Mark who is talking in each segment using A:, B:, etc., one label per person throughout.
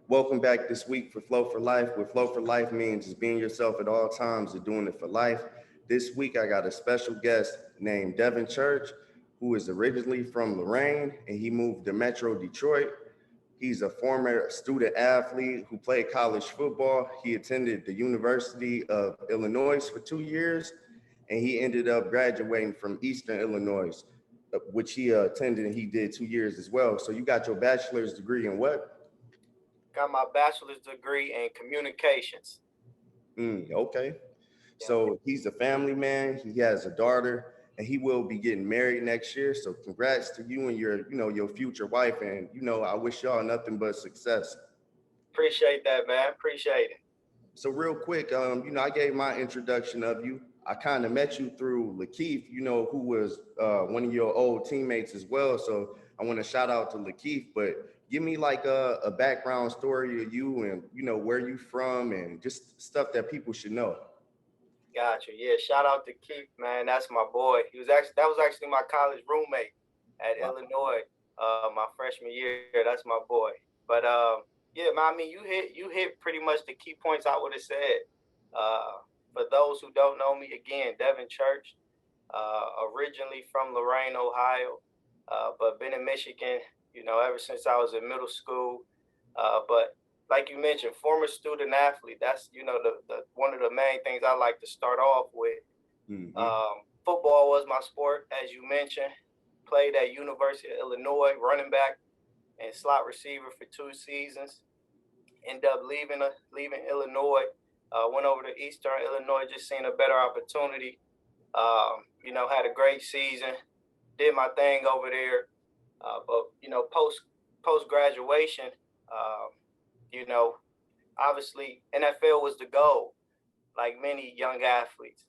A: Welcome back this week for Flow for Life. What Flow for Life means is being yourself at all times and doing it for life. This week, I got a special guest named Devin Church, who is originally from Lorraine and he moved to Metro Detroit. He's a former student athlete who played college football. He attended the University of Illinois for 2 years, and he ended up graduating from Eastern Illinois, which he attended and he did 2 years as well. So you got your bachelor's degree in what?
B: Got my bachelor's degree in communications.
A: Okay.
B: Yeah,
A: So he's a family man. He has a daughter, and he will be getting married next year. So congrats to you and your future wife. And I wish y'all nothing but success.
B: appreciate that, man. Appreciate it.
A: So real quick, I gave my introduction of you. I kind of met you through Lakeith, who was one of your old teammates as well. So I want to shout out to Lakeith, but give me like a background story of you and where you from and just stuff that people should know.
B: Gotcha. Yeah, shout out to Keith, man. That's my boy. That was actually my college roommate at
A: Wow.
B: Illinois, my freshman year. That's my boy. But yeah, man. I mean, you hit pretty much the key points I would have said. For those who don't know me, again, Devin Church, originally from Lorraine, Ohio, but been in Michigan, ever since I was in middle school. But like you mentioned, former student athlete. That's the one of the main things I like to start off with.
A: Hmm.
B: Football was my sport, as you mentioned. Played at University of Illinois, running back and slot receiver for 2 seasons. Ended up leaving Illinois. Went over to Eastern Illinois, just seeing a better opportunity. Had a great season. Did my thing over there. But post graduation, um, you know, obviously NFL was the goal, like many young athletes.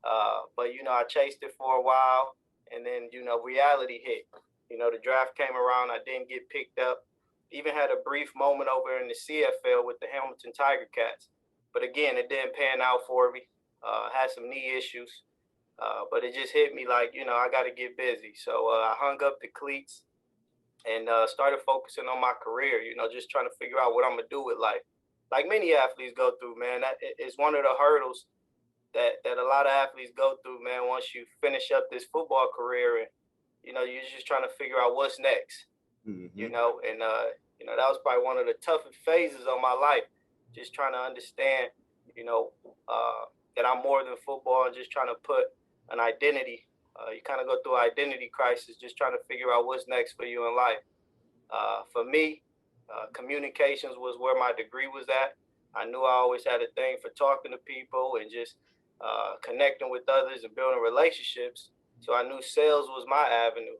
B: But I chased it for a while, and then reality hit. The draft came around. I didn't get picked up. Even had a brief moment over in the CFL with the Hamilton Tiger Cats, but again, it didn't pan out for me. Had some knee issues, but it just hit me like I got to get busy. So I hung up the cleats and started focusing on my career. Just trying to figure out what I'm gonna do with life. Like many athletes go through, man. It's one of the hurdles that a lot of athletes go through, man. Once you finish up this football career, and you're just trying to figure out what's next.
A: Hmm.
B: And that was probably one of the toughest phases of my life. Just trying to understand, you know, that I'm more than football, and just trying to put an identity. You kind of go through an identity crisis, just trying to figure out what's next for you in life. For me, communications was where my degree was at. I knew I always had a thing for talking to people and just connecting with others and building relationships. So I knew sales was my avenue.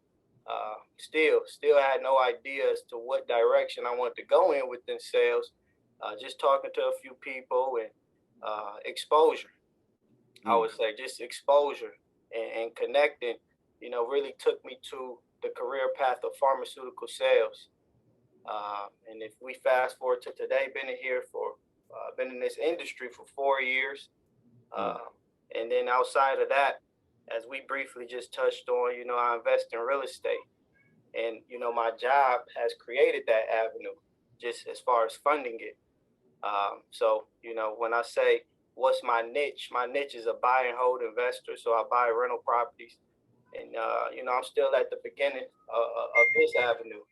B: Still had no idea as to what direction I wanted to go in within sales. Just talking to a few people and exposure. I
A: Mm.
B: would say just exposure and connecting. Really took me to the career path of pharmaceutical sales. And if we fast forward to today, been in this industry for 4 years.
A: Mm.
B: Uh, and then outside of that, as we briefly just touched on, I invest in real estate. And, my job has created that avenue just as far as funding it. So, when I say what's my niche is a buy and hold investor. So I buy rental properties. And, I'm still at the beginning of this avenue,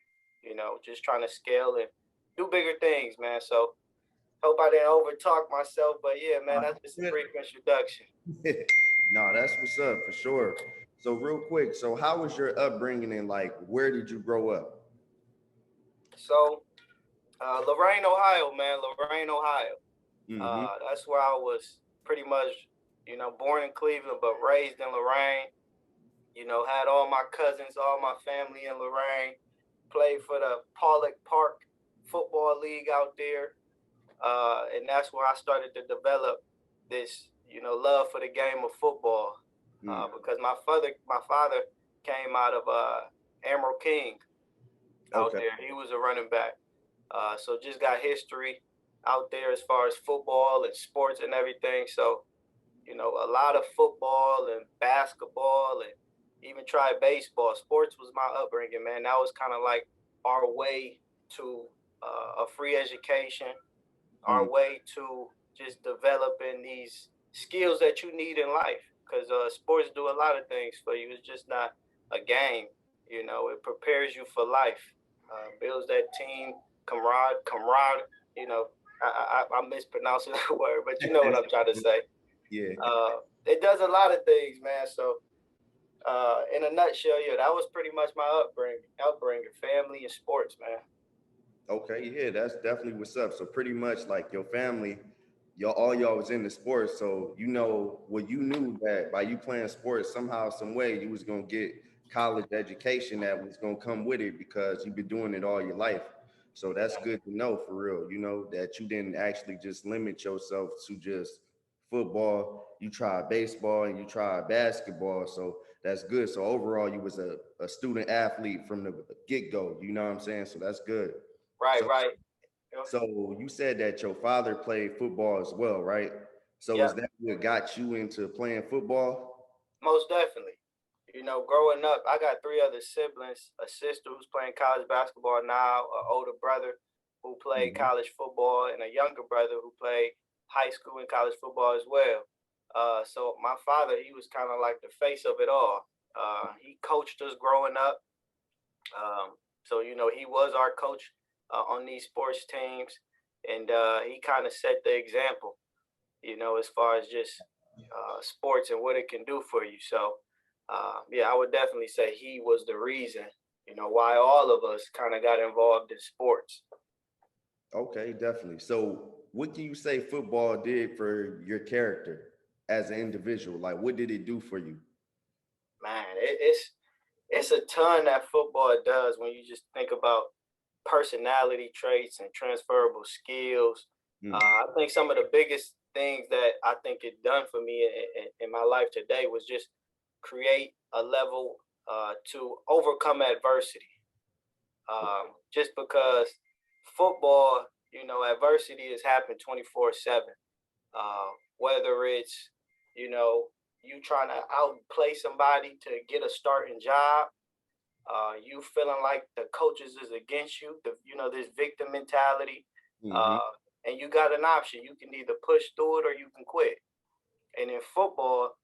B: just trying to scale and do bigger things, man. So hope I didn't over talk myself. But yeah, man, that's just a brief introduction.
A: No, that's what's up for sure. So real quick, so how was your upbringing and like where did you grow up?
B: So, Lorraine, Ohio, man, Lorraine, Ohio.
A: Hmm.
B: That's where I was pretty much, born in Cleveland, but raised in Lorraine. Had all my cousins, all my family in Lorraine. Played for the Pollock Park Football League out there. And that's where I started to develop this, love for the game of football.
A: Mm.
B: Because my father came out of Emerald King out
A: Okay.
B: there. He was a running back. So just got history out there as far as football and sports and everything. So, a lot of football and basketball and even tried baseball. Sports was my upbringing, man. That was kind of like our way to a free education, our
A: Mm.
B: way to just developing these skills that you need in life. Because sports do a lot of things for you. It's just not a game. You know, it prepares you for life, builds that team camaraderie. You know, I'm mispronouncing that word, but you know what I'm trying to say.
A: Yeah.
B: It does a lot of things, man. So, in a nutshell, yeah, that was pretty much my upbringing, family and sports, man.
A: Okay, yeah, that's definitely what's up. So pretty much like your family, y'all was into sports. So you knew that by you playing sports, somehow, some way you was gonna get college education that was gonna come with it because you've been doing it all your life. So that's good to know for real, that you didn't actually just limit yourself to just football. You tried baseball and you tried basketball. So that's good. So overall, you was a student athlete from the get-go, you know what I'm saying? So that's good.
B: Right,
A: So,
B: right.
A: so you said that your father played football as well, right? So
B: Yeah,
A: is that what got you into playing football?
B: most definitely. You know, growing up, I got three other siblings: a sister who's playing college basketball now, an older brother who played
A: Mhm.
B: college football, and a younger brother who played high school and college football as well. So my father, he was kind of like the face of it all. He coached us growing up. So you know, he was our coach on these sports teams, and he kind of set the example. You know, as far as just sports and what it can do for you. So, yeah, I would definitely say he was the reason, you know, why all of us kind of got involved in sports.
A: Okay, definitely. So what can you say football did for your character as an individual? Like, what did it do for you?
B: Man, it's a ton that football does when you just think about personality traits and transferable skills.
A: Mm.
B: I think some of the biggest things that I think it done for me in my life today was just create a level to overcome adversity. Just because football, you know, adversity has happened 24/7. Whether it's, you know, you trying to outplay somebody to get a starting job, you feeling like the coaches is against you, you know, this victim mentality,
A: Hmm.
B: uh, and you got an option. You can either push through it or you can quit. And in football,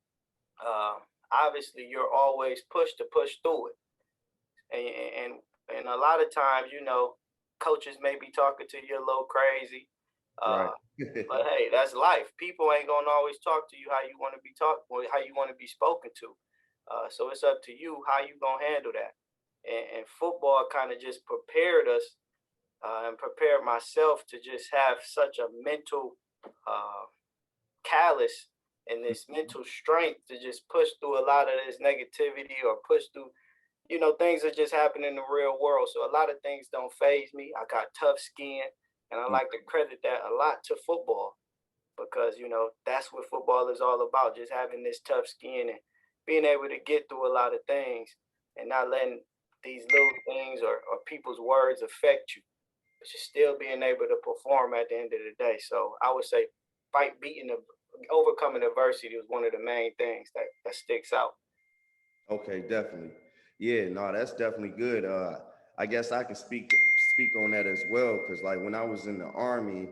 B: uh, obviously, you're always pushed to push through it. And and a lot of times, you know, coaches may be talking to you a little crazy,
A: Right.
B: uh, but hey, that's life. People ain't gonna always talk to you how you want to be talked, or how you want to be spoken to. So it's up to you how you gonna handle that. And football kind of just prepared us and prepared myself to just have such a mental uh, callous and this mental strength to just push through a lot of this negativity or push through, you know, things that just happen in the real world. So a lot of things don't phase me. I got tough skin, and I like to credit that a lot to football because, you know, that's what football is all about, just having this tough skin and being able to get through a lot of things and not letting these little things or people's words affect you, but you're still being able to perform at the end of the day. So I would say overcoming adversity was one of the main things that sticks out.
A: Okay, definitely. Yeah, no, that's definitely good. I guess I can speak on that as well because like when I was in the army,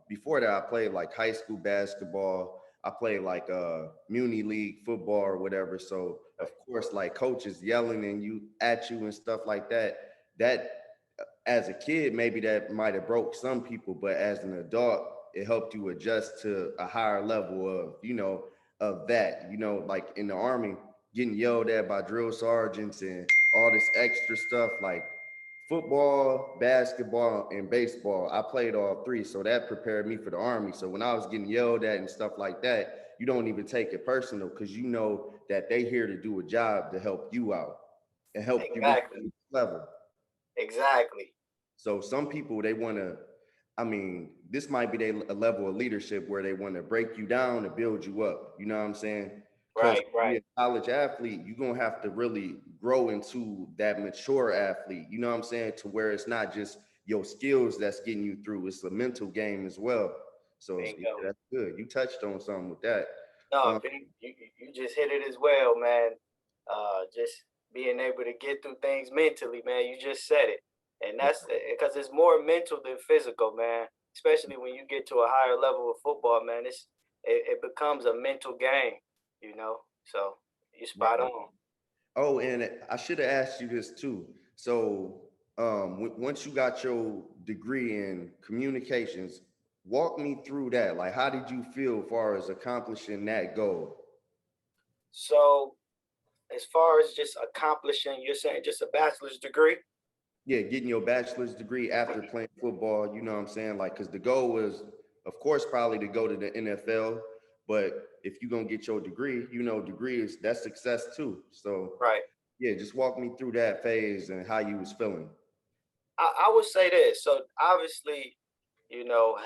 A: before that I played like high school basketball. I played like muni league football or whatever. So of course, like coaches yelling and you at you and stuff like that. That as a kid, maybe that might have broke some people, but as an adult, it helped you adjust to a higher level of, of that, like in the army, getting yelled at by drill sergeants and all this extra stuff like football, basketball, and baseball. I played all three. So that prepared me for the army. So when I was getting yelled at and stuff like that, you don't even take it personal because you know that they here to do a job to help you out and help you reach
B: Exactly.
A: the next level.
B: Exactly.
A: So some people they want to, I mean, this might be a level of leadership where they want to break you down and build you up. You know what I'm saying? Because
B: Right, right.
A: be a college athlete, you're gonna have to really grow into that mature athlete. You know what I'm saying? To where it's not just your skills that's getting you through; it's a mental game as well. So yeah,
B: Bingo.
A: that's good. You touched on something with that.
B: No,
A: Um,
B: you just hit it as well, man. Just being able to get through things mentally, man. You just said it. And that's because it's more mental than physical, man. Especially when you get to a higher level of football, man. It becomes a mental game, you know. So you spot
A: Right.
B: on.
A: Oh, and I should have asked you this too. So, once you got your degree in communications, walk me through that. Like, how did you feel as far as accomplishing that goal?
B: So as far as just accomplishing, you're saying just a bachelor's degree?
A: Yeah, getting your bachelor's degree after playing football, you know what I'm saying? Like, because the goal was, of course, probably to go to the NFL, but if you're gonna get your degree, degree is that's success too. So
B: Right.
A: yeah, just walk me through that phase and how you was feeling.
B: I would say this. So obviously, you know,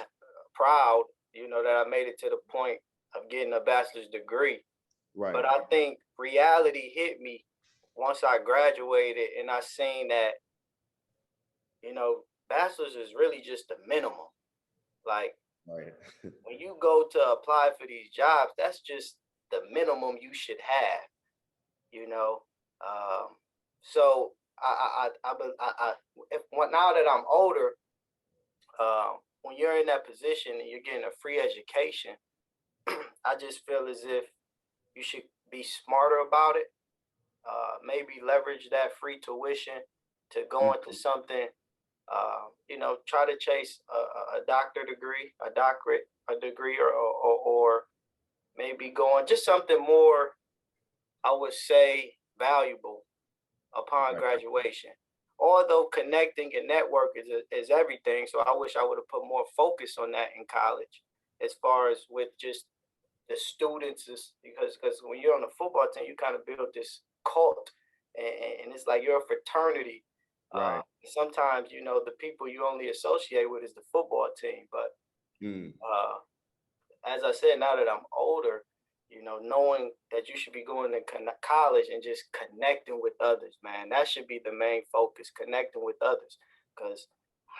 B: proud, that I made it to the point of getting a bachelor's degree.
A: Right,
B: But I think reality hit me once I graduated and I seen that, bachelor's is really just the minimum. Like
A: right,
B: when you go to apply for these jobs, that's just the minimum you should have, you know. Um, so now that I'm older, when you're in that position and you're getting a free education, I just feel as if you should be smarter about it. Maybe leverage that free tuition to go into something. Try to chase a doctor degree, a doctorate, a degree, or maybe going just something more, I would say, valuable upon
A: right,
B: graduation. Although connecting and network is everything, so I wish I would have put more focus on that in college, as far as with just the students, is because when you're on the football team, you kind of build this cult, and it's like you're a fraternity.
A: right.
B: Sometimes the people you only associate with is the football team, but
A: Mm,
B: uh, as I said, now that I'm older, knowing that you should be going to college and just connecting with others, man, that should be the main focus, connecting with others. Because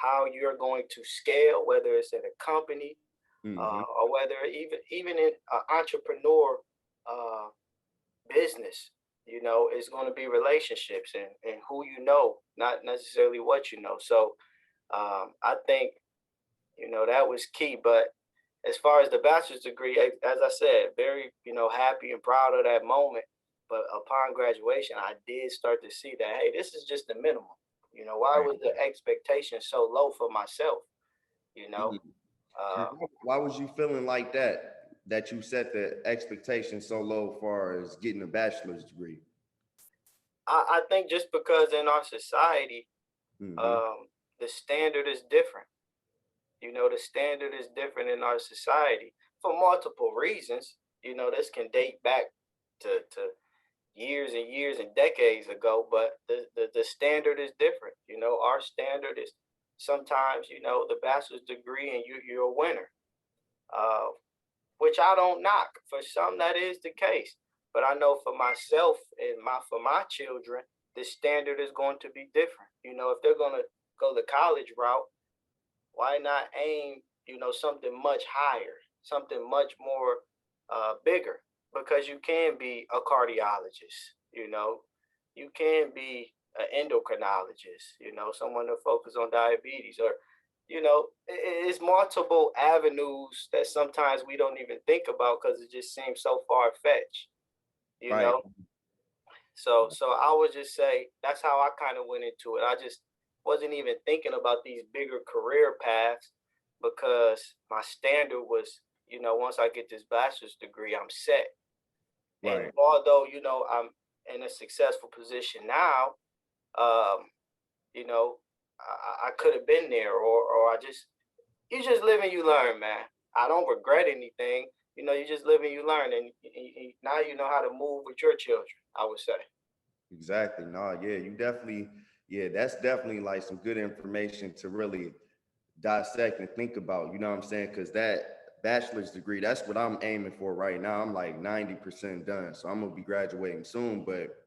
B: how you're going to scale, whether it's at a company,
A: mm-hmm.
B: or whether even in entrepreneur uh, business, it's going to be relationships and who you know, not necessarily what you know. So I think that was key. But as far as the bachelor's degree, as I said, very happy and proud of that moment. But upon graduation, I did start to see that, hey, this is just the minimum. Why
A: Right.
B: was the expectation so low for myself? You know,
A: Mm.
B: uh,
A: Why was you feeling like that? That you set the expectation so low as far as getting a bachelor's degree?
B: I think just because in our society,
A: Mm-hmm.
B: um, the standard is different. The standard is different in our society for multiple reasons. This can date back to years and years and decades ago, but the standard is different. Our standard is sometimes, the bachelor's degree and you're a winner, uh, which I don't knock. For some, that is the case. But I know for myself and for my children, the standard is going to be different. If they're going to go the college route, why not aim, something much higher, something much more bigger? Because you can be a cardiologist, you can be an endocrinologist, someone to focus on diabetes, or it's multiple avenues that sometimes we don't even think about because it just seems so far fetched, you
A: Right.
B: know. So I would just say that's how I kind of went into it. I just wasn't even thinking about these bigger career paths because my standard was, once I get this bachelor's degree, I'm set. And
A: Right.
B: although, I'm in a successful position now, um, you know, I could have been there, or you just live and you learn, man. I don't regret anything. You just live and you learn, and now you know how to move with your children, I would say.
A: Exactly. No, yeah, you definitely, yeah, that's definitely like some good information to really dissect and think about. You know what I'm saying? Because that bachelor's degree, that's what I'm aiming for right now. I'm like 90% done. So I'm gonna be graduating soon, but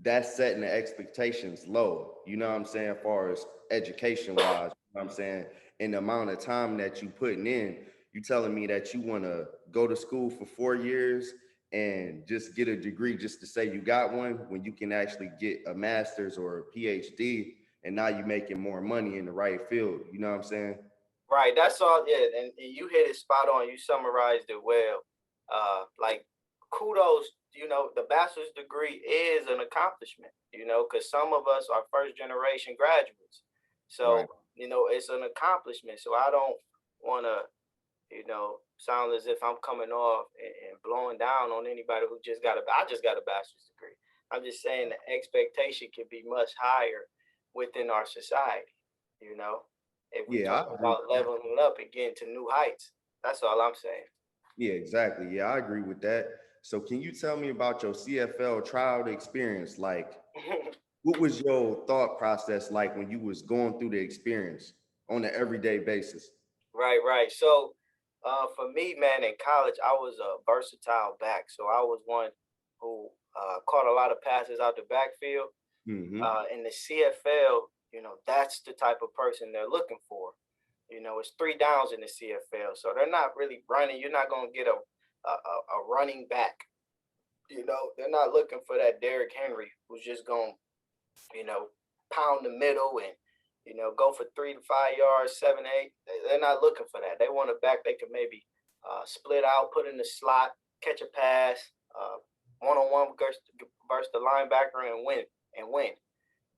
A: that's setting the expectations low, you know what I'm saying, as far as education wise, you know what I'm saying, and the amount of time that you putting in, you telling me that you want to go to school for 4 years and just get a degree just to say you got one when you can actually get a master's or a PhD and now you're making more money in the right field. You know what I'm saying?
B: Right. That's all. Yeah. And you hit it spot on. You summarized it well. Like kudos, the bachelor's degree is an accomplishment, because some of us are first generation graduates.
A: Right.
B: So, it's an accomplishment. So I don't want to, sound as if I'm coming off and blowing down on anybody who I just got a bachelor's degree. I'm just saying the expectation can be much higher within our society, if we
A: Yeah,
B: talk
A: I agree with
B: about
A: that.
B: leveling up and getting to new heights. That's all I'm saying.
A: Yeah, exactly. Yeah, I agree with that. So can you tell me about your CFL trial experience? Like, what was your thought process like when you was going through the experience on an everyday basis?
B: Right, right. So, for me, man, in college, I was a versatile back. So I was one who caught a lot of passes out the backfield.
A: Mm-hmm.
B: In the CFL, that's the type of person they're looking for. It's three downs in the CFL, so they're not really running. You're not going to get a running back. They're not looking for that Derrick Henry who's just going to, pound the middle and, go for 3 to 5 yards, 7, 8. They're not looking for that. They want a back they can maybe split out, put in the slot, catch a pass, one-on-one versus the linebacker and win.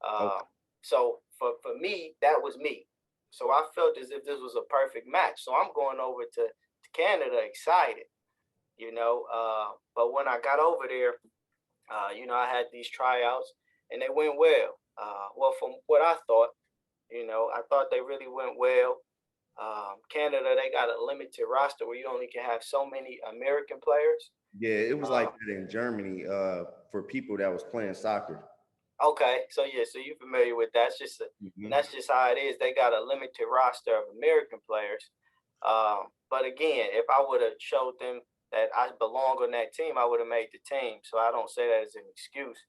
B: Uh,
A: Okay.
B: so for me, that was me. So I felt as if this was a perfect match. So I'm going over to Canada excited, but when I got over there, I had these tryouts and they went well. Well, from what I thought, I thought they really went well. Canada, they got a limited roster where you only can have so many American players.
A: Yeah, it was like
B: Uh,
A: that in Germany, for people that was playing soccer.
B: okay, so yeah, so you're familiar with that. And
A: Hmm.
B: that's just how it is. They got a limited roster of American players. But again, if I would have showed them that I belong on that team, I would have made the team. So I don't say that as an excuse.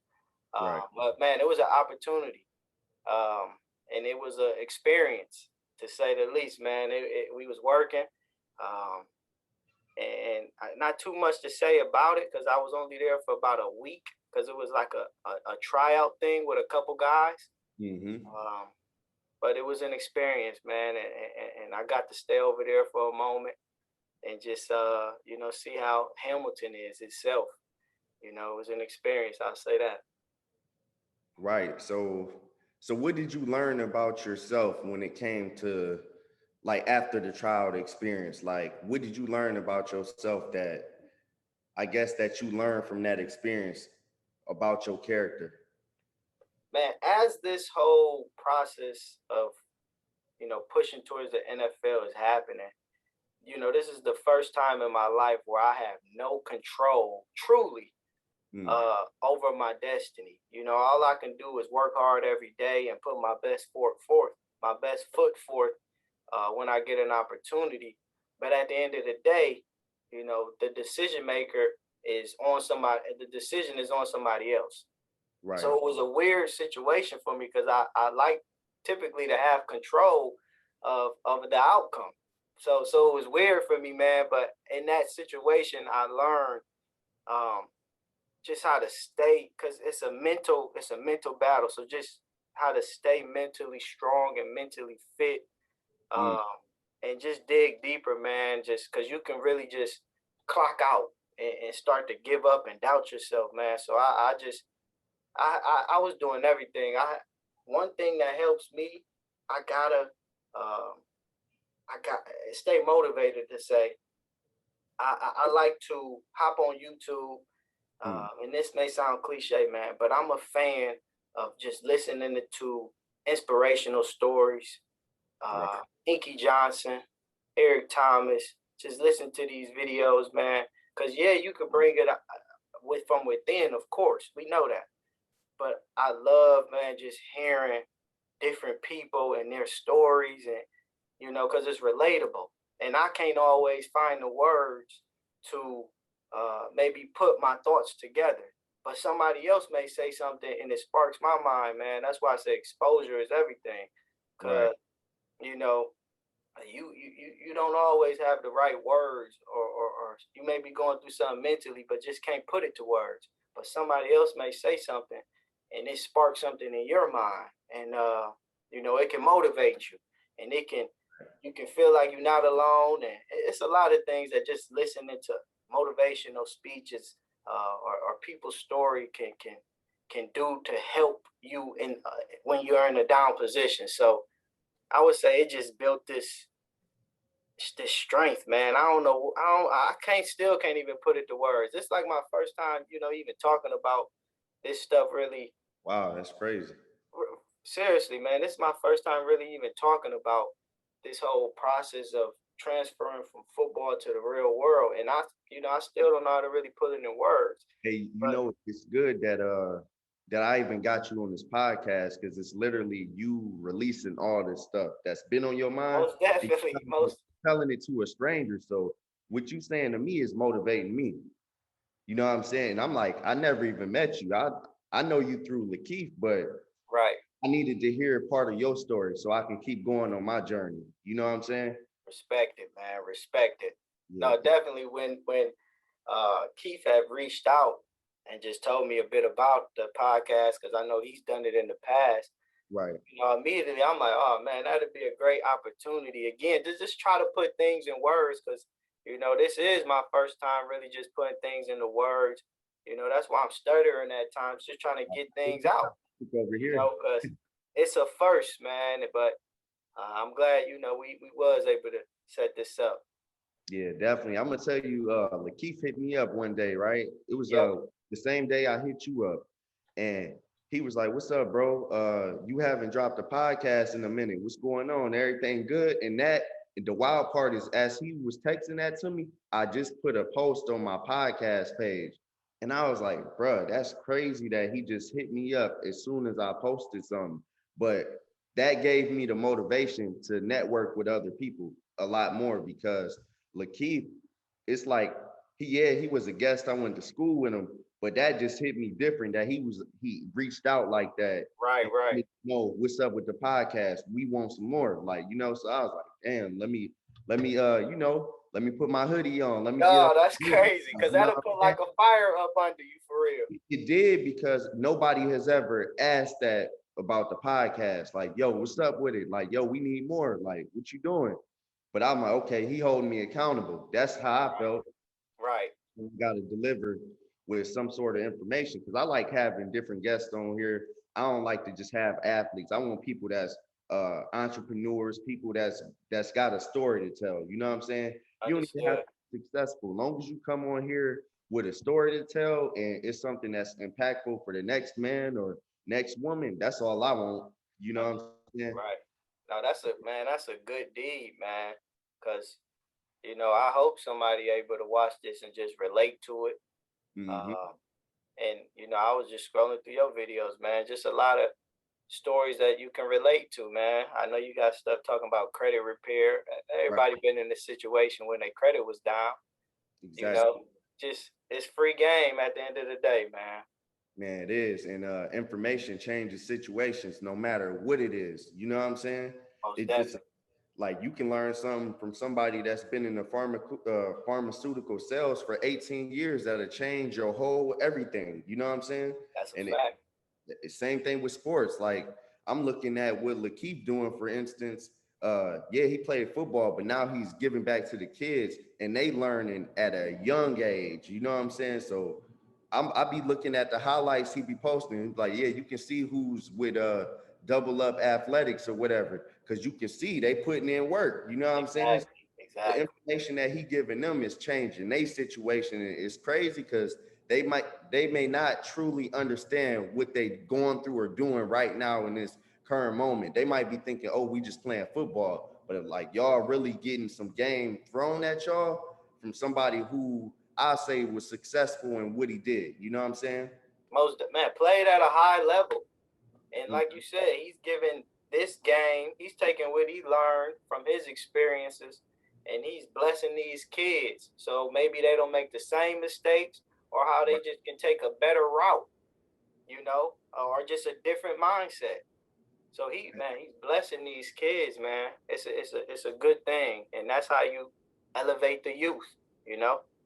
A: Right.
B: But man, it was an opportunity, and it was an experience to say the least. Man, we was working, um, and not too much to say about it because I was only there for about a week because it was like a tryout thing with a couple guys.
A: Hmm.
B: Um, but it was an experience, man, and I got to stay over there for a moment and just see how Hamilton is itself. It was an experience. I'll say that.
A: Right. So what did you learn about yourself when it came to, like, after the trial experience? Like, what did you learn about yourself that I guess that you learned from that experience about your character?
B: Man, as this whole process of pushing towards the NFL is happening, this is the first time in my life where I have no control, truly,
A: Mm.
B: over my destiny. All I can do is work hard every day and put my best foot forth when I get an opportunity. But at the end of the day, the decision maker is on somebody. The decision is on somebody else.
A: Right.
B: So it was a weird situation for me because I like typically to have control of the outcome. So it was weird for me, man. But in that situation, I learned um, just how to stay because it's a mental battle. So just how to stay mentally strong and mentally fit,
A: Mm.
B: um, and just dig deeper, man. Just because you can really just clock out and start to give up and doubt yourself, man. So I just I was doing everything. One thing that helps me, I gotta um, I got stay motivated to say I like to hop on YouTube.
A: Mm.
B: And this may sound cliche, man, but I'm a fan of just listening to inspirational stories.
A: Right.
B: Inky Johnson, Eric Thomas, just listen to these videos, man. Cause yeah, you can bring it from within, of course, we know that. But I love, man, just hearing different people and their stories, and because it's relatable. And I can't always find the words to maybe put my thoughts together. But somebody else may say something and it sparks my mind, man. That's why I say exposure is everything.
A: Right.
B: Cause you know, you don't always have the right words, or you may be going through something mentally, but just can't put it to words. But somebody else may say something and it sparks something in your mind. And it can motivate you, and you can feel like you're not alone. And it's a lot of things that just listening to motivational speeches or people's story can do to help you in when you're in a down position. So I would say it just built this strength, man. I don't know. I can't even put it to words. It's like my first time, even talking about this stuff really.
A: Wow, that's crazy.
B: Seriously, man, this is my first time really even talking about this whole process of transferring from football to the real world. And I still don't know how to really put it in words.
A: Hey,
B: But
A: it's good that I even got you on this podcast because it's literally you releasing all this stuff that's been on your mind
B: most
A: and
B: definitely,
A: telling it to a stranger. So what you saying to me is motivating me. You know what I'm saying? I'm like, I never even met you. I know you through Lakeith, but
B: right.
A: I needed to hear part of your story so I can keep going on my journey. You know what I'm saying?
B: Respect it, man. Respect it.
A: Yeah,
B: No, definitely when Keith had reached out and just told me a bit about the podcast, because I know he's done it in the past.
A: right.
B: Immediately I'm like, oh man, that'd be a great opportunity again to just try to put things in words, because this is my first time really just putting things into words. That's why I'm stuttering at times, just trying to get things out.
A: Over here.
B: Because it's a first, man. But I'm glad we was able to set this up.
A: Yeah, definitely. I'm gonna tell you, Lakeith hit me up one day, right? It was
B: Yep.
A: the same day I hit you up, and he was like, "What's up, bro? You haven't dropped a podcast in a minute. What's going on? Everything good?" And the wild part is, as he was texting that to me, I just put a post on my podcast page, and I was like, "Bro, that's crazy that he just hit me up as soon as I posted something." But that gave me the motivation to network with other people a lot more because Lakeith, it's like he was a guest. I went to school with him, but that just hit me different. That he reached out like that
B: Right,
A: and
B: right.
A: let me know what's up with the podcast. We want some more, So I was like, damn, let me put my hoodie on. Let me get
B: Oh,
A: up.
B: that's
A: You
B: crazy, because that'll
A: know
B: put
A: what I'm
B: like a fire up under you for real.
A: It did because nobody has ever asked that about the podcast. Like, yo, what's up with it? Like, yo, we need more. Like, what you doing? But I'm like, okay, he holding me accountable. That's how I felt.
B: Right.
A: We got to deliver with some sort of information because I like having different guests on here. I don't like to just have athletes. I want people that's entrepreneurs, people that's got a story to tell. You know what I'm saying? You don't even have to
B: Understood.
A: be successful. As long as you come on here with a story to tell and it's something that's impactful for the next man or next woman, that's all I want. You know what I'm saying?
B: Right. Now that's a good deed, man. Cause I hope somebody able to watch this and just relate to it.
A: Mm-hmm.
B: Uh, and I was just scrolling through your videos, man. Just a lot of stories that you can relate to, man. I know you got stuff talking about credit repair.
A: Right.
B: Everybody been in this situation when their credit was down. You
A: Exactly.
B: know, just it's free game at the end of the day, man.
A: Man, it is. And information changes situations no matter what it is. You know what I'm saying?
B: Most
A: It just
B: definitely.
A: like you can learn something from somebody that's been in the pharmaceutical sales for 18 years that'll change your whole everything. You know what I'm saying?
B: That's a
A: And
B: fact.
A: same thing with sports. Like I'm looking at what Lakeith doing, for instance. Yeah, he played football, but now he's giving back to the kids and they learning at a young age. You know what I'm saying? So I be looking at the highlights he be posting. Like, yeah, you can see who's with double up athletics or whatever, because you can see they putting in work. You know what I'm saying?
B: Exactly.
A: The
B: Exactly.
A: information that he giving them is changing their situation. And it's crazy because they may not truly understand what they going through or doing right now in this current moment. They might be thinking, oh, we just playing football, but if, like y'all really getting some game thrown at y'all from somebody who I say was successful in what he did. You know what I'm saying?
B: Most man played at a high level. And
A: Mm.
B: like you said, he's given this game, he's taking what he learned from his experiences and he's blessing these kids. So maybe they don't make the same mistakes, or how they
A: Right.
B: just can take a better route, or just a different mindset. So he's blessing these kids, man. It's a good thing. And that's how you elevate the youth.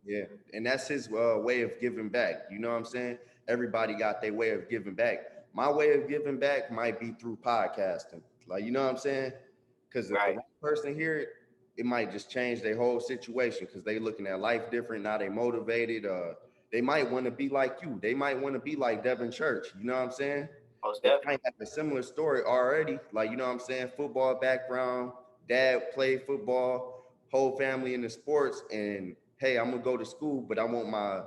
A: Yeah, and that's his way of giving back. You know what I'm saying? Everybody got their way of giving back. My way of giving back might be through podcasting. Like, you know what I'm saying? Because if the
B: Right.
A: right person hear it, it might just change their whole situation because they looking at life different. Now they motivated. They might want to be like you. They might want to be like Devin Church. You know what I'm saying?
B: Most
A: They
B: definitely.
A: might have a similar story already. Like, you know what I'm saying? Football background. Dad played football. Whole family in the sports. And hey, I'm gonna go to school, but I want my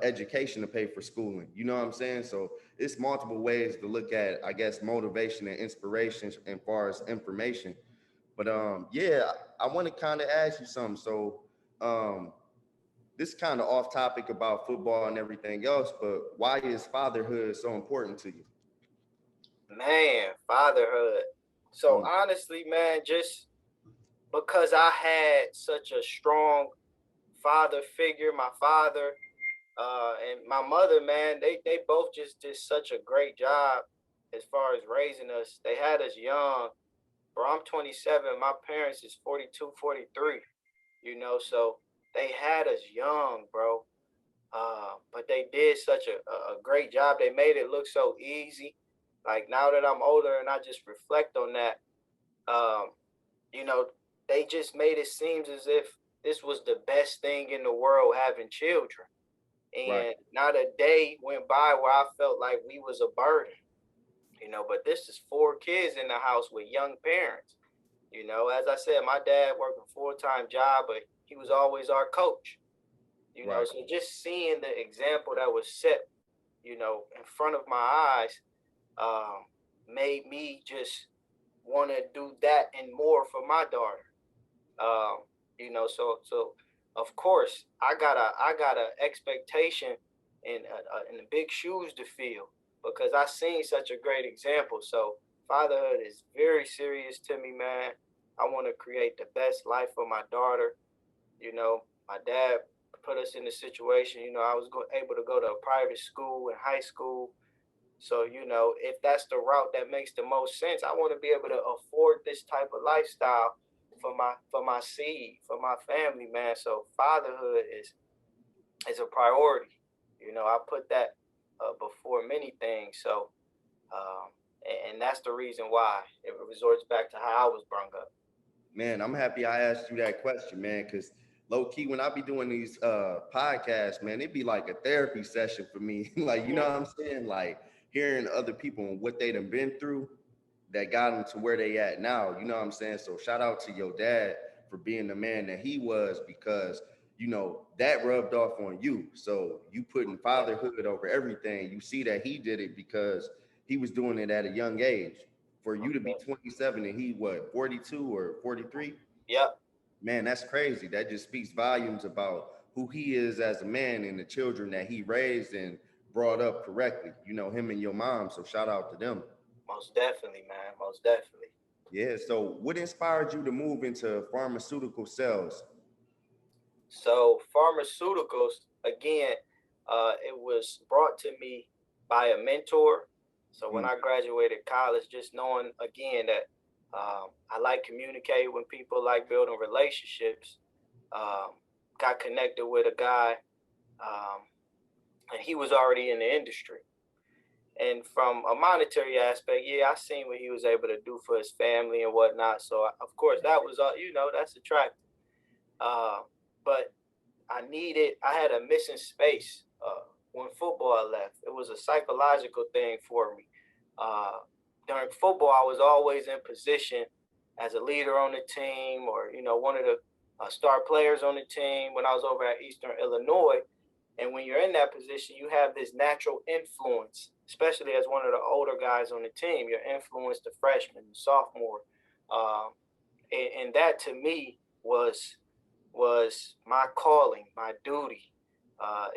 A: education to pay for schooling. You know what I'm saying? So it's multiple ways to look at, I guess, motivation and inspiration as far as information. But yeah, I want to kind of ask you something. So um, this kind of off topic about football and everything else, but why is fatherhood so important to you?
B: Man, fatherhood. So
A: Mm,
B: honestly, man, just because I had such a strong father figure, my father and my mother, man, they both just did such a great job as far as raising us. They had us young. Bro, I'm 27. My parents is 42, 43. So they had us young, bro. But they did such a great job. They made it look so easy. Like now that I'm older and I just reflect on that, um, you know, they just made it seem as if this was the best thing in the world having children.
A: right,
B: And not a day went by where I felt like we was a burden, but this is four kids in the house with young parents. As I said, my dad worked a full-time job, but he was always our coach.
A: right.
B: So just seeing the example that was set, in front of my eyes, um, made me just want to do that and more for my daughter. So of course I got a expectation and big shoes to fill because I seen such a great example. So fatherhood is very serious to me, man. I want to create the best life for my daughter. My dad put us in a situation. I was able to go to a private school in high school. So, if that's the route that makes the most sense, I want to be able to afford this type of lifestyle for my seed, for my family, man. So fatherhood is a priority. I put that before many things. So and that's the reason why it resorts back to how I was brought up.
A: Man, I'm happy I asked you that question, man, because low key, when I be doing these podcasts, man, it'd be like a therapy session for me. Like, you know what I'm saying? Like hearing other people and what they done been through that got them to where they at now. You know what I'm saying? So shout out to your dad for being the man that he was because that rubbed off on you. So you putting fatherhood over everything. You see that he did it because he was doing it at a young age. For you to be
B: Okay.
A: 27 and he what 42 or 43,
B: Yep.
A: man, that's crazy. That just speaks volumes about who he is as a man and the children that he raised and brought up correctly. Him and your mom. So shout out to them.
B: Most definitely, man. Most definitely.
A: Yeah. So, what inspired you to move into pharmaceutical sales?
B: So pharmaceuticals, again, it was brought to me by a mentor. So when
A: Mm,
B: I graduated college, just knowing again that I like communicating with people, like building relationships. Um, got connected with a guy, um, and he was already in the industry. And from a monetary aspect, yeah, I seen what he was able to do for his family and whatnot. So of course that was, that's attractive. Uh, but I had a missing space when football left. It was a psychological thing for me. Uh, During football, I was always in position as a leader on the team or, one of the star players on the team when I was over at Eastern Illinois. And when you're in that position, you have this natural influence, especially as one of the older guys on the team. You're influenced the freshman, the sophomore. Um, and that to me was my calling, my duty.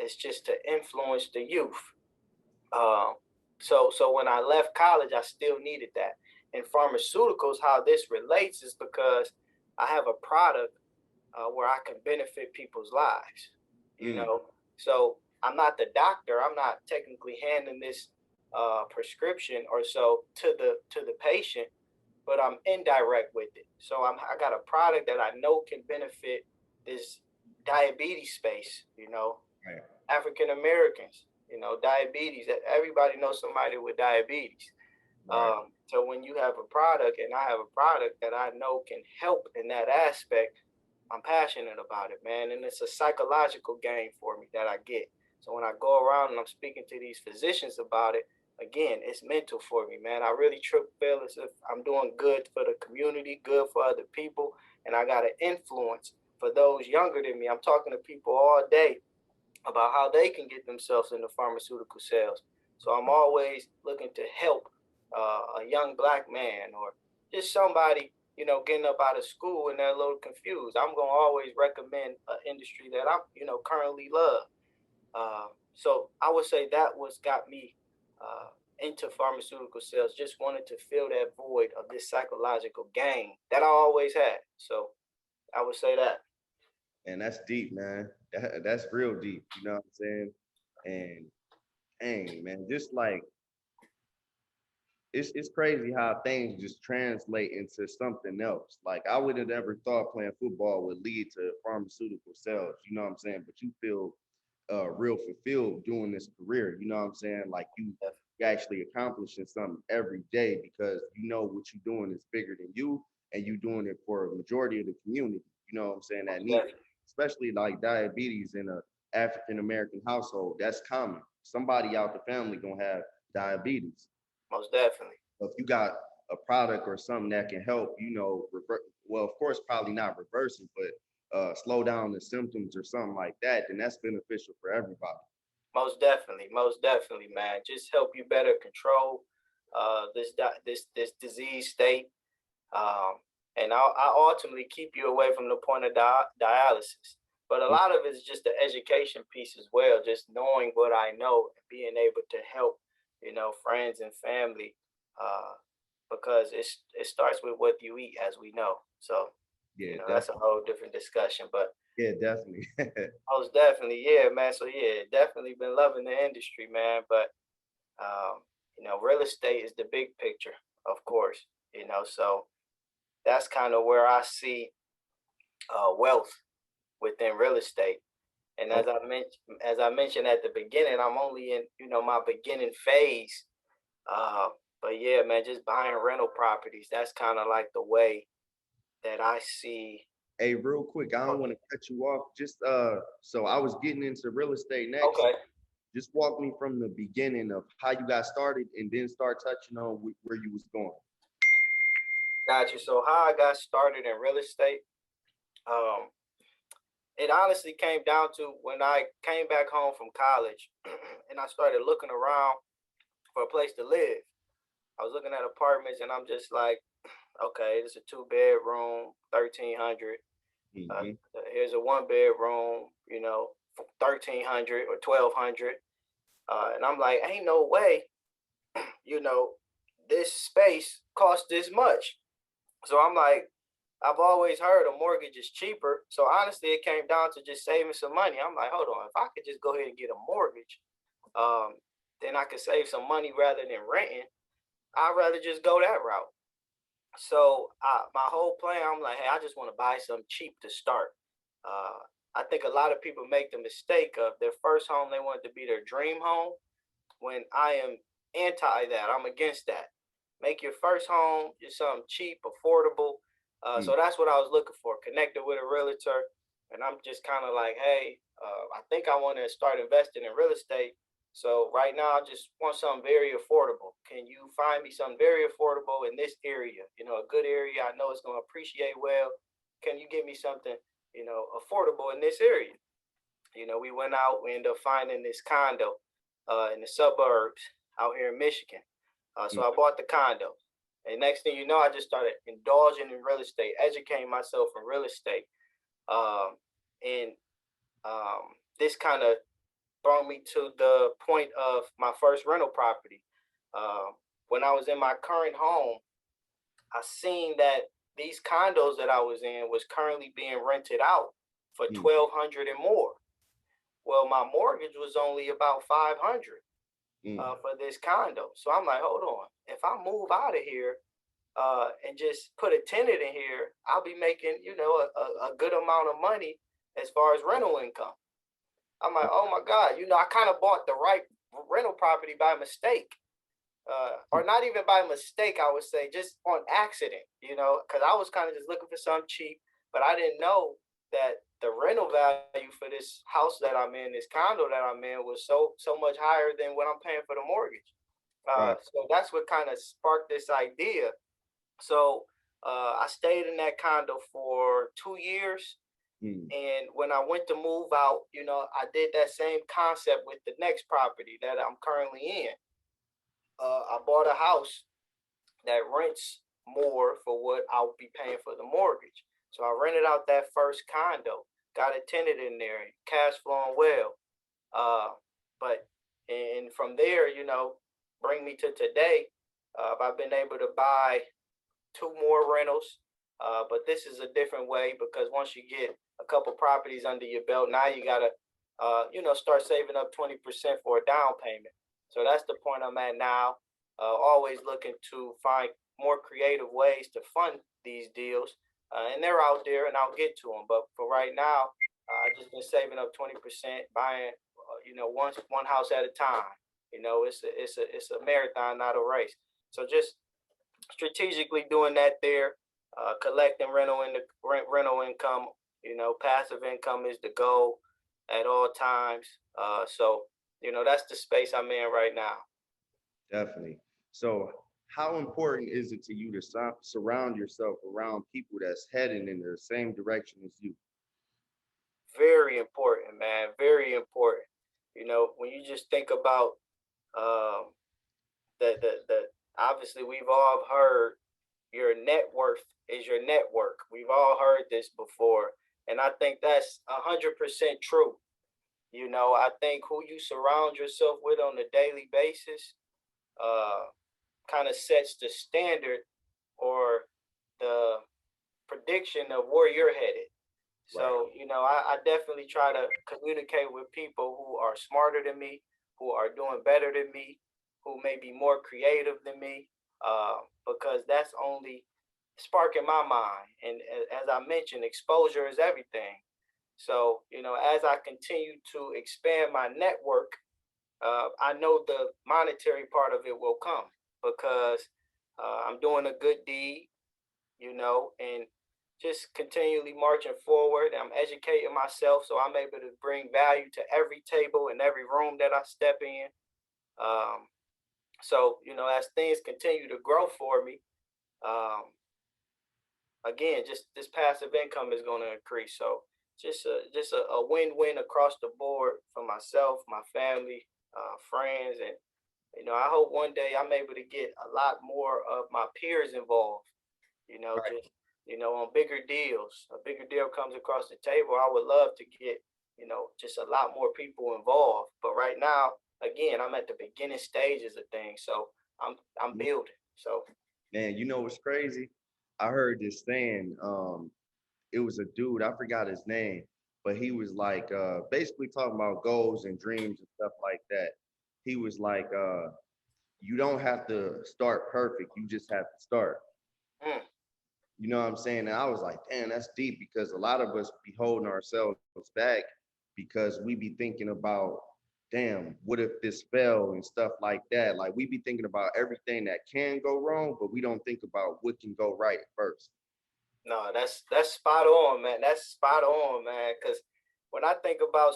B: It's just to influence the youth. Um, so when I left college, I still needed that. In pharmaceuticals, how this relates is because I have a product where I can benefit people's lives. You
A: mm,
B: know, so I'm not the doctor. I'm not technically handing this prescription or so to the patient, but I'm indirect with it. So I got a product that I know can benefit this diabetes space.
A: right,
B: African Americans. Diabetes. Everybody knows somebody with diabetes.
A: right.
B: So when you have a product and I have a product that I know can help in that aspect, I'm passionate about it, man. And it's a psychological gain for me that I get. So when I go around and I'm speaking to these physicians about it, again, it's mental for me, man. I really feel as if I'm doing good for the community, good for other people, and I got an influence for those younger than me. I'm talking to people all day about how they can get themselves into pharmaceutical sales. So I'm always looking to help a young black man or just somebody, getting up out of school and they're a little confused. I'm going to always recommend an industry that I'm, currently love. So I would say that was got me into pharmaceutical sales. Just wanted to fill that void of this psychological gain that I always had. So I would say that.
A: And that's deep, man. That's real deep. You know what I'm saying? And dang, man, just like it's crazy how things just translate into something else. Like I would have never thought playing football would lead to pharmaceutical sales. You know what I'm saying? But you feel real fulfilled doing this career. You know what I'm saying? Like you actually accomplishing something every day because you know what you're doing is bigger than you, and you doing it for a majority of the community. You know what I'm saying? That need, especially like diabetes in a African American household. That's common. Somebody out the family gonna have diabetes.
B: Most definitely.
A: So if you got a product or something that can help, well, of course, probably not reversing, but slow down the symptoms or something like that, then that's beneficial for everybody.
B: Most definitely, man. Just help you better control this disease state, and I ultimately keep you away from the point of dialysis. But a lot of it is just the education piece as well, just knowing what I know and being able to help, friends and family, because it starts with what you eat, as we know. So,
A: Yeah,
B: that's a whole different discussion. But
A: yeah, definitely.
B: most definitely, yeah, man. So yeah, definitely been loving the industry, man. But real estate is the big picture, of course. So that's kind of where I see wealth within real estate. And as I mentioned at the beginning, I'm only in my beginning phase. Uh, but yeah, man, just buying rental properties. That's kind of like the way that I see.
A: Hey, real quick, I don't want to cut you off. Just so I was getting into real estate next.
B: Okay.
A: Just walk me from the beginning of how you got started, and then start touching on where you was going.
B: Got you. So how I got started in real estate, it honestly came down to when I came back home from college, and I started looking around for a place to live. I was looking at apartments, and I'm just like, okay, it's a 2-bedroom, 1,300.
A: Mm-hmm.
B: Here's a 1-bedroom, 1,300 or 1,200. And I'm like, ain't no way, this space costs this much. So I'm like, I've always heard a mortgage is cheaper. So honestly, it came down to just saving some money. I'm like, hold on, if I could just go ahead and get a mortgage, then I could save some money rather than renting. I'd rather just go that route. So my whole plan, I'm like, hey, I just want to buy something cheap to start. I think a lot of people make the mistake of their first home, they want it to be their dream home, when I am anti that. I'm against that. Make your first home just something cheap, affordable. So that's what I was looking for, connected with a realtor. And I'm just kind of like, hey, I think I want to start investing in real estate. So right now, I just want something very affordable. Can you find me something very affordable in this area? A good area. I know it's going to appreciate well. Can you give me something, affordable in this area? We went out, we ended up finding this condo in the suburbs out here in Michigan. So I bought the condo. And next thing you know, I just started indulging in real estate, educating myself in real estate. And this kind of brought me to the point of my first rental property. When I was in my current home, I seen that these condos that I was in was currently being rented out for $1,200 and more. Well, my mortgage was only about $500 for this condo. So I'm like, hold on, if I move out of here and just put a tenant in here, I'll be making a good amount of money as far as rental income. I'm like, oh my God, I kind of bought the right rental property by mistake. or not even by mistake, I would say, just on accident, because I was kind of just looking for something cheap, but I didn't know that the rental value for this house that I'm in, this condo that I'm in, was so much higher than what I'm paying for the mortgage.
A: Right.
B: So that's what kind of sparked this idea. So I stayed in that condo for 2 years.
A: Mm.
B: And when I went to move out, I did that same concept with the next property that I'm currently in. I bought a house that rents more for what I'll be paying for the mortgage. So I rented out that first condo, got a tenant in there, cash flowing well. Uh, but and from there, bring me to today. I've been able to buy two more rentals. But this is a different way because once you get a couple properties under your belt, now you gotta, start saving up 20% for a down payment. So that's the point I'm at now. Always looking to find more creative ways to fund these deals, and they're out there, and I'll get to them. But for right now, I've just been saving up 20%, buying, one house at a time. It's a marathon, not a race. So just strategically doing that there, collecting rental income. Passive income is the goal at all times. So that's the space I'm in right now.
A: Definitely. So, how important is it to you to surround yourself around people that's heading in the same direction as you?
B: Very important, man. Very important. When you just think about um, the obviously we've all heard your net worth is your network. We've all heard this before, and I think that's 100% true. I think who you surround yourself with on a daily basis uh, kind of sets the standard or the prediction of where you're headed.
A: Right.
B: So, I definitely try to communicate with people who are smarter than me, who are doing better than me, who may be more creative than me, because that's only sparking my mind. And as I mentioned, exposure is everything. So, as I continue to expand my network, I know the monetary part of it will come because I'm doing a good deed, and just continually marching forward. I'm educating myself so I'm able to bring value to every table and every room that I step in. Um, so, as things continue to grow for me, um, again, just this passive income is going to increase. So, just a win-win across the board for myself, my family, friends, and I hope one day I'm able to get a lot more of my peers involved.
A: Right.
B: Just on bigger deals. A bigger deal comes across the table. I would love to get just a lot more people involved. But right now, again, I'm at the beginning stages of things, so I'm
A: Mhm.
B: building. So
A: Man, you know what's crazy? I heard this saying. It was a dude, I forgot his name, but he was like basically talking about goals and dreams and stuff like that. He was like, you don't have to start perfect, you just have to start.
B: mm,
A: You know what I'm saying? And I was like, damn, that's deep because a lot of us be holding ourselves back because we be thinking about, damn, what if this fell and stuff like that. Like we be thinking about everything that can go wrong, but we don't think about what can go right first.
B: no, that's spot on, man. That's spot on, man. Because when I think about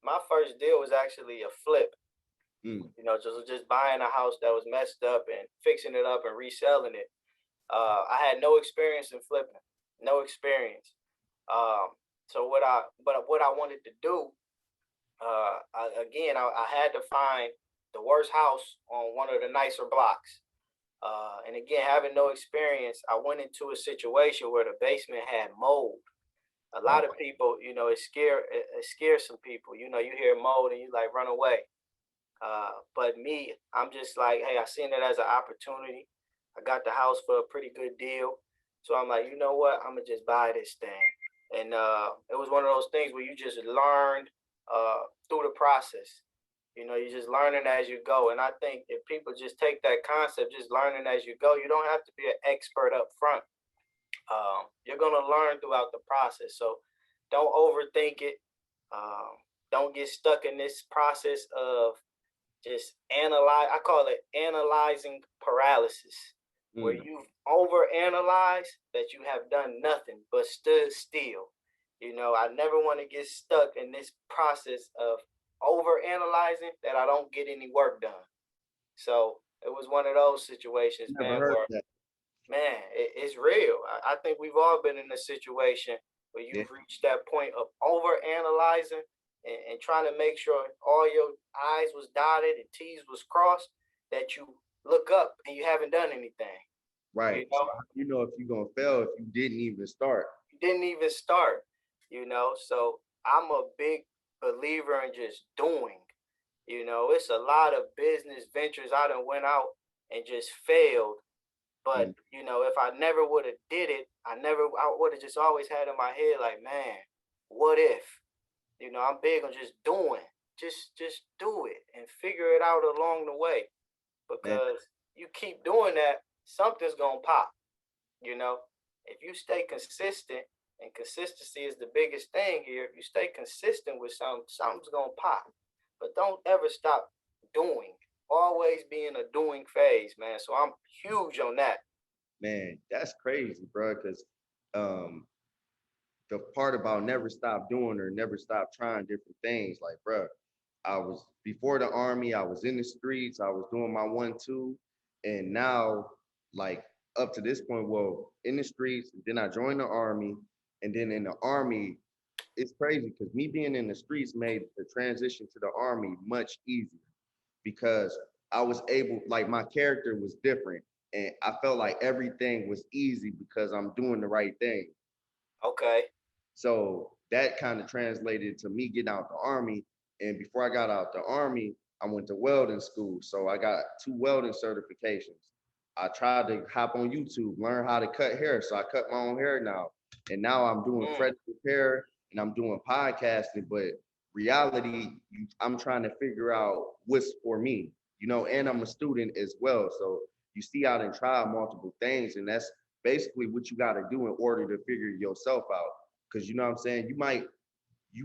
B: my first deal was actually a flip.
A: Mm,
B: Just buying a house that was messed up and fixing it up and reselling it. I had no experience in flipping, no experience. So what I wanted to do, I had to find the worst house on one of the nicer blocks. And again, having no experience, I went into a situation where the basement had mold. A
A: oh,
B: lot of people, it scares some people. You hear mold and you like run away. But me, I'm just like, hey, I seen it as an opportunity. I got the house for a pretty good deal. So I'm like, you know what? I'm gonna just buy this thing. And it was one of those things where you just learned through the process. You're just learning as you go. And I think if people just take that concept, just learning as you go, you don't have to be an expert up front. You're gonna learn throughout the process. So don't overthink it. Um, don't get stuck in this process of just analyze. I call it analyzing paralysis, where you've overanalyzed that you have done nothing but stood still. I never want to get stuck in this process of overanalyzing that I don't get any work done. So it was one of those situations,
A: Never
B: man,
A: heard
B: where,
A: that.
B: man, it's real. I think we've all been in a situation where
A: Yeah.
B: you've reached that point of overanalyzing and trying to make sure all your I's was dotted and T's was crossed, that you look up and you haven't done anything.
A: Right.
B: You
A: So
B: know,
A: how do you know if you're gonna fail if you didn't even start?
B: you didn't even start, So I'm a big believer in just doing. It's a lot of business ventures I done went out and just failed. But
A: Mm.
B: if I never would have did it, I would have just always had in my head like, man, what if? I'm big on just doing. Just do it and figure it out along the way.
A: Man,
B: Because you keep doing that, something's gonna pop. You know, if you stay consistent, and consistency is the biggest thing here. If you stay consistent with something's gonna pop. But don't ever stop doing. Always be in a doing phase, man. So I'm huge on that.
A: man, that's crazy, bro. Because um, the part about never stop doing or never stop trying different things, like, bro, I was before the army, I was in the streets, I was doing my 1-2, and now, like, up to this point, well, in the streets, then I joined the army, and then in the army, it's crazy because me being in the streets made the transition to the army much easier because I was able, like, my character was different, and I felt like everything was easy because I'm doing the right thing.
B: Okay.
A: So that kind of translated to me getting out the army. And before I got out the army, I went to welding school. So I got 2 welding certifications. I tried to hop on YouTube, learn how to cut hair. So I cut my own hair now. And now I'm doing
B: Mm.
A: credit repair and I'm doing podcasting. But reality, I'm trying to figure out what's for me, and I'm a student as well. So you see out and try multiple things. And that's basically what you got to do in order to figure yourself out. Because you know what I'm saying, you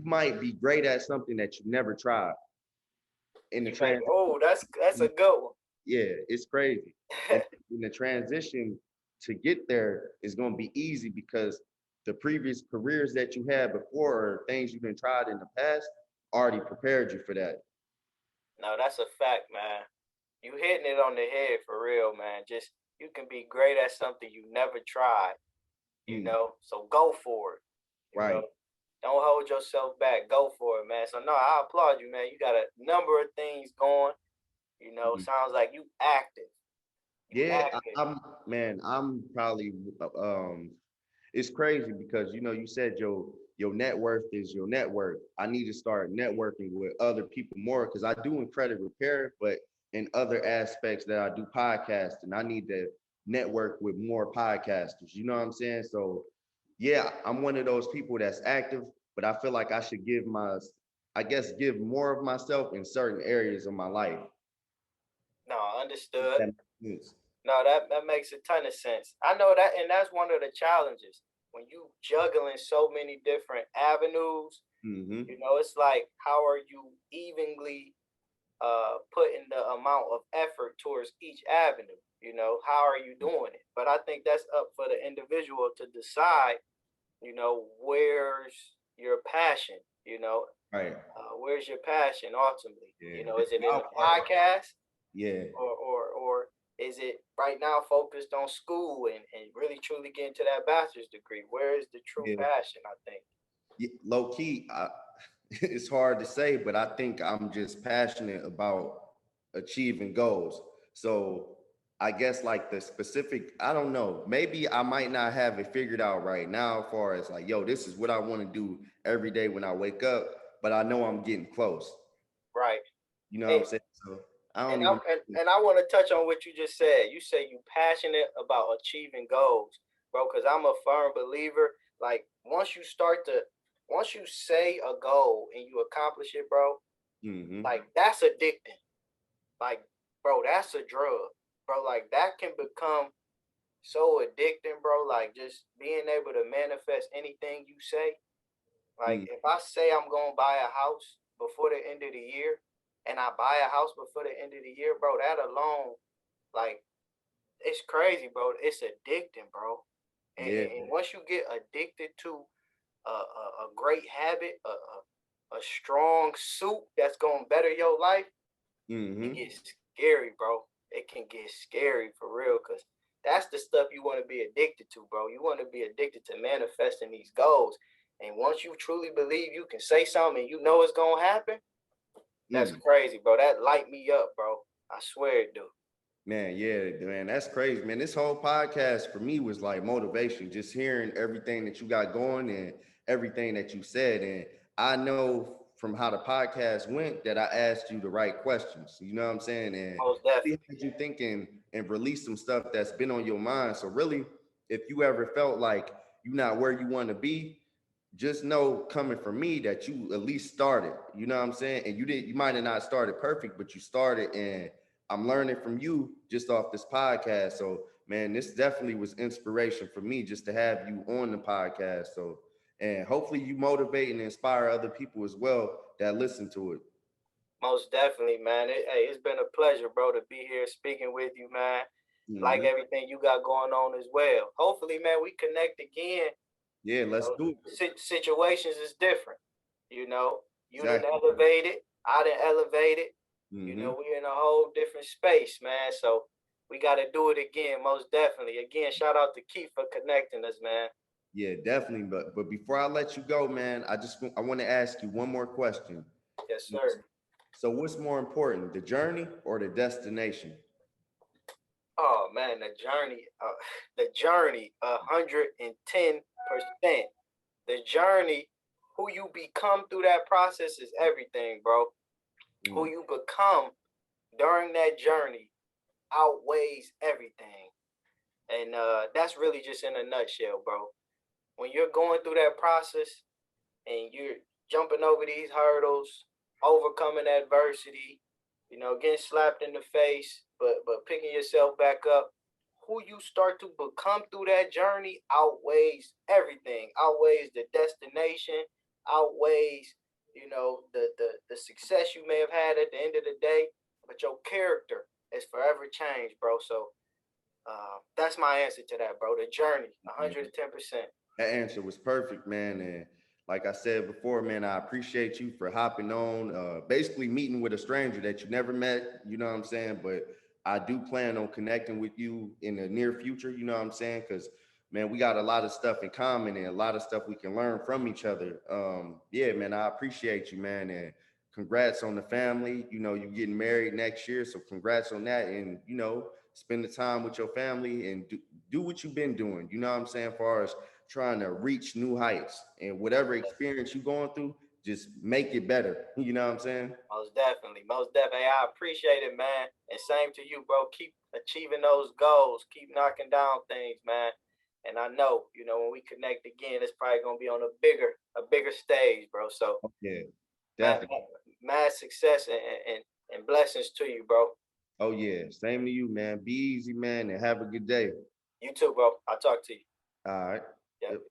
A: might be great at something that you never tried in the
B: You may.
A: trans.
B: Oh, that's a good one.
A: Yeah, it's crazy. And in the transition to get there is going to be easy because the previous careers that you had before or things you've been tried in the past already prepared you for that.
B: No, that's a fact, man. You hitting it on the head for real, man. Just you can be great at something you never tried,
A: Mm,
B: So go for it. You know,
A: right.
B: don't hold yourself back. Go for it, man. So no, I applaud you, man. You got a number of things going.
A: Mm.
B: Sounds like you active. You
A: Yeah,
B: active.
A: I'm probably it's crazy because you said your net worth is your network. I need to start networking with other people more because I do in credit repair, but in other aspects that I do podcasting, I need to network with more podcasters. You know what I'm saying? So yeah, I'm one of those people that's active, but I feel like I should give more of myself in certain areas of my life.
B: No, understood.
A: That makes sense.
B: No, that makes a ton of sense. I know that, and that's one of the challenges when you juggling so many different avenues.
A: Mm-hmm.
B: It's like how are you evenly putting the amount of effort towards each avenue? How are you doing it? But I think that's up for the individual to decide. Where's your passion?
A: Right.
B: Where's your passion ultimately?
A: Yeah.
B: Is it in
A: Now
B: the
A: part.
B: podcast,
A: Yeah.
B: or is it right now focused on school and really truly getting to that bachelor's degree? Where is the true
A: Yeah.
B: passion? I think.
A: Yeah, low key, it's hard to say, but I think I'm just passionate about achieving goals. So I guess like the specific, I don't know, maybe I might not have it figured out right now as far as like, yo, this is what I want to do every day when I wake up, but I know I'm getting close.
B: Right.
A: You know what I'm
B: And
A: saying? So I don't
B: and
A: even.
B: I want to touch on what you just said. You say you passionate about achieving goals, bro. Because I'm a firm believer. Like once you say a goal and you accomplish it, bro.
A: Mm-hmm.
B: Like that's addicting. Like, bro, that's a drug, bro. Like that can become so addicting, bro. Like just being able to manifest anything you say. Like
A: Mm-hmm.
B: if I say I'm gonna buy a house before the end of the year, and I buy a house before the end of the year, bro, that alone, like, it's crazy, bro. It's addicting, bro.
A: Yeah.
B: And once you get addicted to a great habit, a strong suit that's gonna better your life, it gets scary, bro. It can get scary for real, cause that's the stuff you want to be addicted to, bro. You want to be addicted to manifesting these goals. And once you truly believe you can say something and you know it's gonna happen, that's crazy, bro. That light me up, bro. I swear it do.
A: Man, yeah, man, that's crazy, man. This whole podcast for me was like motivation, just hearing everything that you got going and everything that you said. And I know from how the podcast went that I asked you the right questions. You know what I'm saying? And
B: Most
A: really
B: definitely.
A: had you thinking and release some stuff that's been on your mind. So really, if you ever felt like you're not where you want to be, just know coming from me that you at least started. You know what I'm saying? And you might have not started perfect, but you started, and I'm learning from you just off this podcast. So, man, this definitely was inspiration for me just to have you on the podcast. So, and hopefully you motivate and inspire other people as well that listen to it.
B: Most definitely, man. Hey, it's been a pleasure, bro, to be here speaking with you, man. Like everything you got going on as well. Hopefully, man, we connect again.
A: Yeah, let's do
B: it. Situations is different. You know, you
A: exactly.
B: didn't elevate it. I didn't elevate it. You know, we in a whole different space, man. So we got to do it again, most definitely. Again, shout out to Keith for connecting us, man.
A: Yeah, definitely. But before I let you go, man, I want to ask you one more question.
B: Yes, sir.
A: So what's more important, the journey or the destination?
B: Oh man, the journey, 110%. The journey, who you become through that process is everything, bro. Who you become during that journey outweighs everything. And that's really just in a nutshell, bro. When you're going through that process and you're jumping over these hurdles, overcoming adversity, you know, getting slapped in the face, but picking yourself back up, who you start to become through that journey outweighs everything, outweighs the destination, outweighs, you know, the success you may have had at the end of the day, but your character is forever changed, bro. So that's my answer to that, bro. The journey, 110%.
A: That answer was perfect, man. And like I said before, man, I appreciate you for hopping on, basically meeting with a stranger that you never met, you know what I'm saying? But I do plan on connecting with you in the near future, you know what I'm saying? Because, man, we got a lot of stuff in common and a lot of stuff we can learn from each other. Yeah, man, I appreciate you, man. And congrats on the family. You know, you're getting married next year. So congrats on that. And, you know, spend the time with your family and do what you've been doing, you know what I'm saying, as far as trying to reach new heights, and whatever experience you're going through, just make it better. You know what I'm saying?
B: Most definitely. Most definitely. I appreciate it, man. And same to you, bro. Keep achieving those goals. Keep knocking down things, man. And I know, you know, when we connect again, it's probably gonna be on a bigger stage, bro. So
A: Yeah,
B: mad,
A: definitely.
B: mad success and blessings to you, bro.
A: Oh yeah, same to you, man. Be easy, man, and have a good day.
B: You too, bro. I'll talk to you.
A: All right.
B: Yeah.
A: Yep.